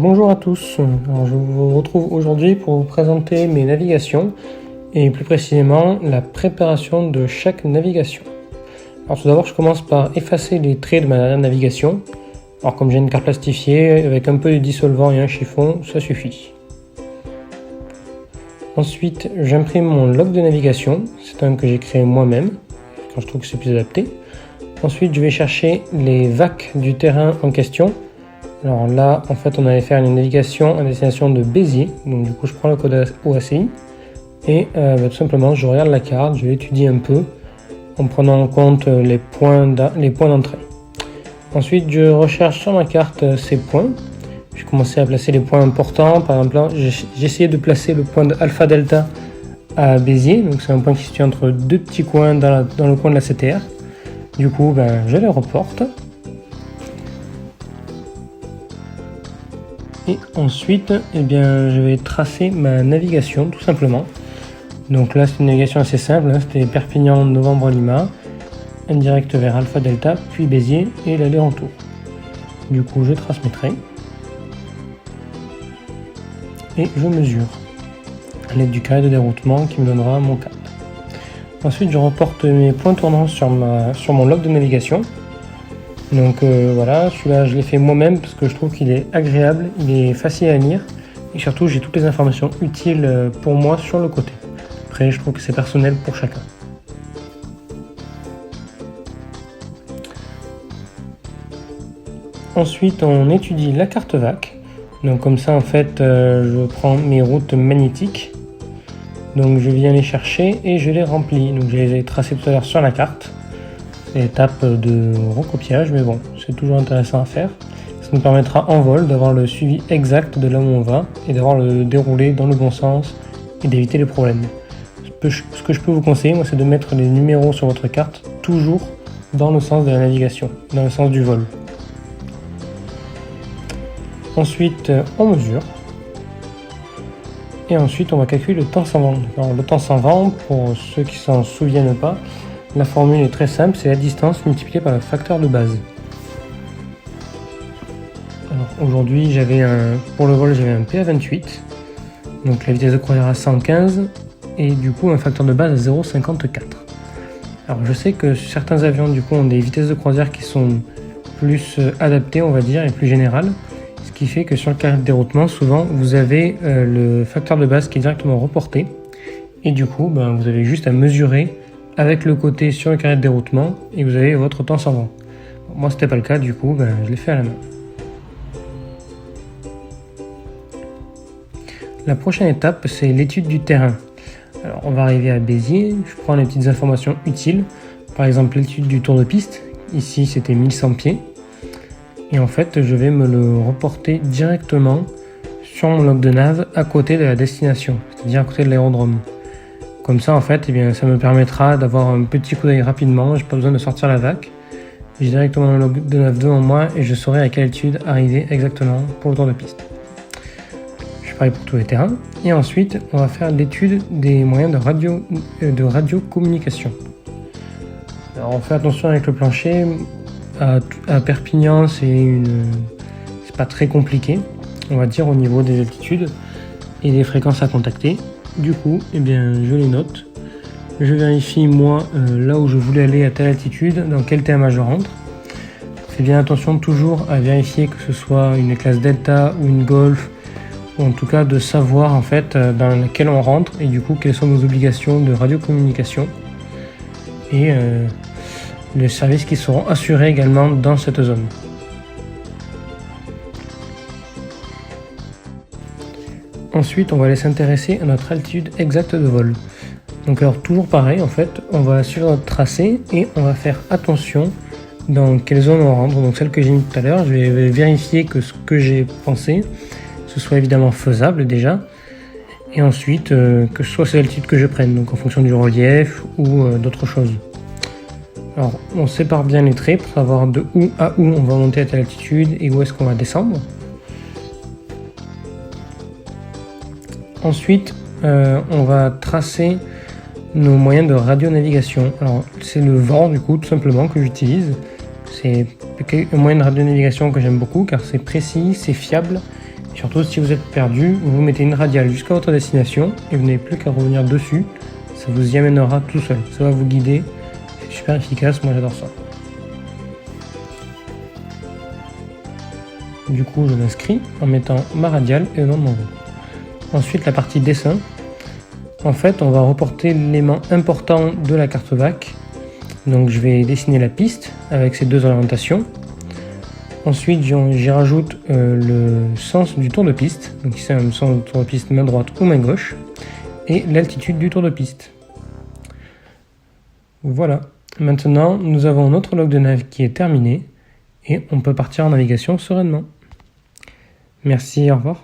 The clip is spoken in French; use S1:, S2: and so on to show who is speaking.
S1: Bonjour à tous, alors je vous retrouve aujourd'hui pour vous présenter mes navigations et plus précisément la préparation de chaque navigation. Alors tout d'abord je commence par effacer les traits de ma dernière navigation. Alors comme j'ai une carte plastifiée avec un peu de dissolvant et un chiffon, ça suffit. Ensuite j'imprime mon log de navigation, c'est un que j'ai créé moi-même quand je trouve que c'est plus adapté. Ensuite je vais chercher les VAC du terrain en question. Alors là, en fait, on allait faire une navigation à destination de Béziers. Donc du coup, je prends le code OACI et tout simplement, je regarde la carte, je l'étudie un peu en prenant en compte les points d'entrée. Ensuite, je recherche sur ma carte ces points. Je commençais à placer les points importants. Par exemple, là, j'ai essayé de placer le point de Alpha Delta à Béziers. Donc c'est un point qui se situe entre deux petits coins dans le coin de la CTR. Du coup, je les reporte. Et ensuite, je vais tracer ma navigation tout simplement. Donc là, c'est une navigation assez simple, c'était Perpignan, Novembre, Lima, indirect vers Alpha Delta, puis Béziers et l'aller-retour. Du coup, je trace mes traits et je mesure à l'aide du carré de déroutement qui me donnera mon cap. Ensuite, je reporte mes points tournants sur mon log de navigation. Donc voilà, celui-là je l'ai fait moi-même parce que je trouve qu'il est agréable, il est facile à lire et surtout j'ai toutes les informations utiles pour moi sur le côté. Après je trouve que c'est personnel pour chacun. Ensuite on étudie la carte VAC. Donc comme ça en fait je prends mes routes magnétiques. Donc je viens les chercher et je les remplis. Donc je les ai tracées tout à l'heure sur la carte. Étape de recopiage, mais bon, c'est toujours intéressant à faire. Ça nous permettra en vol d'avoir le suivi exact de là où on va et d'avoir le déroulé dans le bon sens et d'éviter les problèmes. Ce que je peux vous conseiller, moi, c'est de mettre les numéros sur votre carte toujours dans le sens de la navigation, dans le sens du vol. Ensuite, on mesure. Et ensuite, on va calculer le temps sans vent. Alors, le temps sans vent, pour ceux qui s'en souviennent pas, la formule est très simple, c'est la distance multipliée par le facteur de base. Alors aujourd'hui, pour le vol, j'avais un PA28, donc la vitesse de croisière à 115, et du coup un facteur de base à 0,54. Alors je sais que certains avions du coup ont des vitesses de croisière qui sont plus adaptées, on va dire, et plus générales, ce qui fait que sur le carré de déroutement, souvent vous avez le facteur de base qui est directement reporté, et du coup vous avez juste à mesurer avec le côté sur le carré de déroutement et vous avez votre temps sans vent. Bon, moi c'était pas le cas, du coup je l'ai fait à la main. La prochaine étape c'est l'étude du terrain. Alors on va arriver à Béziers, je prends les petites informations utiles, par exemple l'étude du tour de piste, ici c'était 1100 pieds, et en fait je vais me le reporter directement sur mon log de nav à côté de la destination, c'est-à-dire à côté de l'aérodrome. Comme ça, en fait, ça me permettra d'avoir un petit coup d'œil rapidement. J'ai pas besoin de sortir la VAC. J'ai directement le log de nav devant moi et je saurai à quelle altitude arriver exactement pour le tour de piste. Je fais pareil pour tous les terrains. Et ensuite, on va faire l'étude des moyens de radiocommunication. Alors, on fait attention avec le plancher. À Perpignan, c'est pas très compliqué, on va dire, au niveau des altitudes et des fréquences à contacter. Du coup, je les note. Je vérifie moi là où je voulais aller à telle altitude, dans quel TMA je rentre. Fais bien attention toujours à vérifier que ce soit une classe Delta ou une Golf, ou en tout cas de savoir en fait dans laquelle on rentre et du coup quelles sont nos obligations de radiocommunication et les services qui seront assurés également dans cette zone. Ensuite, on va aller s'intéresser à notre altitude exacte de vol. Donc alors toujours pareil, en fait, on va suivre notre tracé et on va faire attention dans quelle zone on rentre. Donc celle que j'ai mis tout à l'heure, je vais vérifier que ce que j'ai pensé, ce soit évidemment faisable déjà. Et ensuite, que ce soit cette altitude que je prenne, donc en fonction du relief ou d'autres choses. Alors on sépare bien les traits pour savoir de où à où on va monter à telle altitude et où est-ce qu'on va descendre. Ensuite, on va tracer nos moyens de radionavigation. Alors, c'est le vent, du coup, tout simplement, que j'utilise. C'est un moyen de radionavigation que j'aime beaucoup, car c'est précis, c'est fiable, et Surtout si vous êtes perdu, vous mettez une radiale jusqu'à votre destination et vous n'avez plus qu'à revenir dessus. Ça vous y amènera tout seul. Ça va vous guider. C'est super efficace, moi j'adore ça. Du coup, je m'inscris en mettant ma radiale et le nom de mon groupe. Ensuite, la partie dessin. En fait, on va reporter l'élément important de la carte VAC. Donc, je vais dessiner la piste avec ces deux orientations. Ensuite, j'y rajoute le sens du tour de piste. Donc, ici, c'est un sens du tour de piste main droite ou main gauche. Et l'altitude du tour de piste. Voilà. Maintenant, nous avons notre log de nav qui est terminé. Et on peut partir en navigation sereinement. Merci, au revoir.